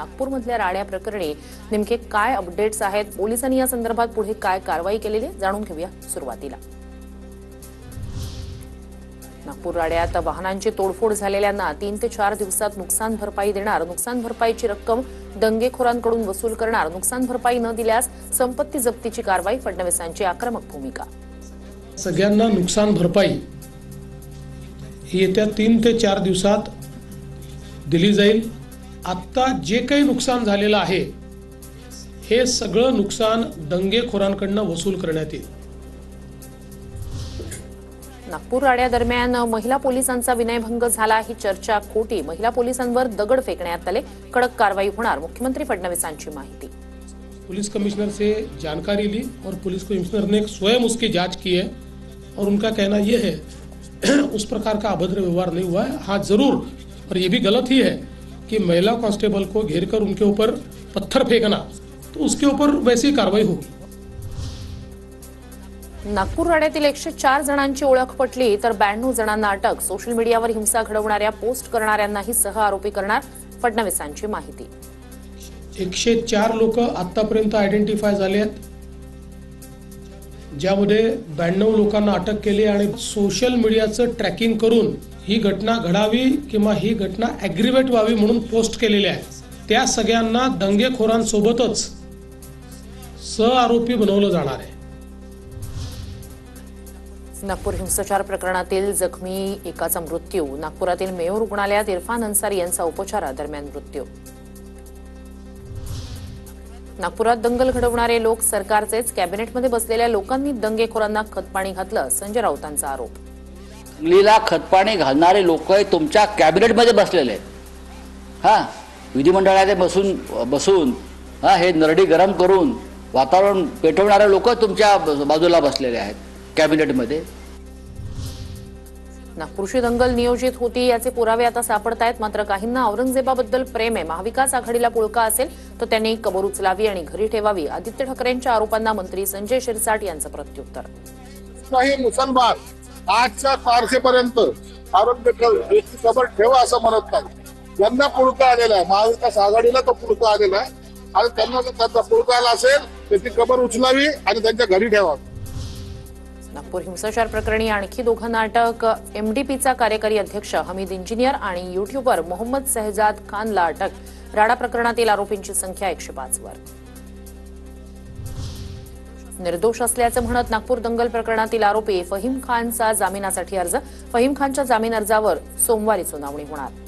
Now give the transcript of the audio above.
नागपूरमधल्या राड्या प्रकरणी नेमके काय अपडेट्स आहेत, पोलिसांनी या संदर्भात पुढे काय कारवाई केलेली आहे जाणून घेऊया। सुरुवातीला नागपूर राड्यात वाहनांची तोडफोड झालेल्यांना 3 ते 4 दिवसात नुकसान भरपाई देणार। नुकसान भरपाईची रक्कम दंगेखोरांकडून वसूल करणार। नुकसान भरपाई न दिल्यास संपत्ती जप्तीची कारवाई। फडणवीसांची आक्रमक भूमिका। सगळ्यांना नुकसान भरपाई येत्या 3 ते 4 दिवसात दिली जाईल। आता जे काही नुकसान झालेलं आहे हे सगळं नुकसान दंगेखोरांकडून वसूल करण्यात येईल। नागपूर राड्या दरम्यान महिला पोलिसांचा विनयभंग झाला, ही चर्चा खोटी। महिला पोलिसांवर दगड फेकण्यात आले, कडक कारवाई होणार। मुख्यमंत्री फडणवीसांची माहिती। पुलिस कमिश्नर से जानकारी ली और पुलिस कमिश्नर ने स्वयं उसकी जांच की है और उनका कहना यह है उस प्रकार का अभद्र व्यवहार नहीं हुआ है। हाँ जरूर, और ये भी गलत ही है कि महिला कांस्टेबल को घेर कर उनके ऊपर पत्थर फेंकना, तो उसके ऊपर वैसी कार्रवाई होगी। नागपूर राड्यातील 104 जणांची ओळख पटली तर 92 जणांना अटक। सोशल मीडियावर हिंसा घडवणाऱ्या पोस्ट करणाऱ्यांनाही सह आरोपी करणार। फडणवीसांची माहिती। 104 लोक आतापर्यंत आयडेंटिफाय झाले आहेत, ज्यामध्ये 92 लोकांना अटक केली आणि सोशल मीडियाचं ट्रॅकिंग करून ही घटना घडावी किंवा ही घटना ॲग्रिवेट व्हावी म्हणून पोस्ट केलेले आहेत। त्या सगळ्यांना दंगेखोरांसोबतच सह आरोपी बनवलं जाणार आहे। नागपूर हिंसाचार प्रकरणातील जखमी एकाचा मृत्यू। नागपुरातील मेयो रुग्णालयात इरफान अन्सारी यांचा उपचारादरम्यान मृत्यू। नागपुरात दंगल घडवणारे लोक सरकारचेच। कॅबिनेटमध्ये बसलेल्या लोकांनी दंगेखोरांना खतपाणी घातलं, संजय राऊतांचा आरोप। दंगलीला खतपाणी घालणारे लोक तुमच्या कॅबिनेटमध्ये बसलेले आहेत। हा विधिमंडळात बसून हे नरडी गरम करून वातावरण पेटवणारे लोक तुमच्या बाजूला बसलेले आहेत कॅबिनेटमध्ये। नागपूरची दंगल नियोजित होती याचे पुरावे आता सापडतायत। मात्र काहींना औरंगजेबाबद्दल प्रेम आहे। महाविकास आघाडीला पुळका असेल तर त्यांनी कबर उचलावी आणि घरी ठेवावी। आदित्य ठाकरेंच्या आरोपांना मंत्री संजय शिरसाट यांचं प्रत्युत्तर। काही मुसलमान आजच्या तारखेपर्यंत औरंगजेबाची कबर ठेवा असं म्हणत नाही। ज्यांना पुळका आलेला आहे, महाविकास आघाडीला तो पुळका आलेला आहे आणि त्यांना जर त्यांचा पुळका आला असेल त्याची कबर उचलावी आणि त्यांच्या घरी ठेवावी। नागपूर हिंसाचार प्रकरणी आणखी दोघांना अटक। एमडीपीचा कार्यकारी अध्यक्ष हमीद इंजिनियर आणि युट्यूबर मोहम्मद शहजाद खानला अटक। राडा प्रकरणातील आरोपींची संख्या 105 वर। निर्दोष असल्याचं म्हणत नागपूर दंगल प्रकरणातील आरोपी फहीम खानचा जामिनासाठी अर्ज। फहीम खानच्या जामीन अर्जावर सोमवारी सुनावणी होणार।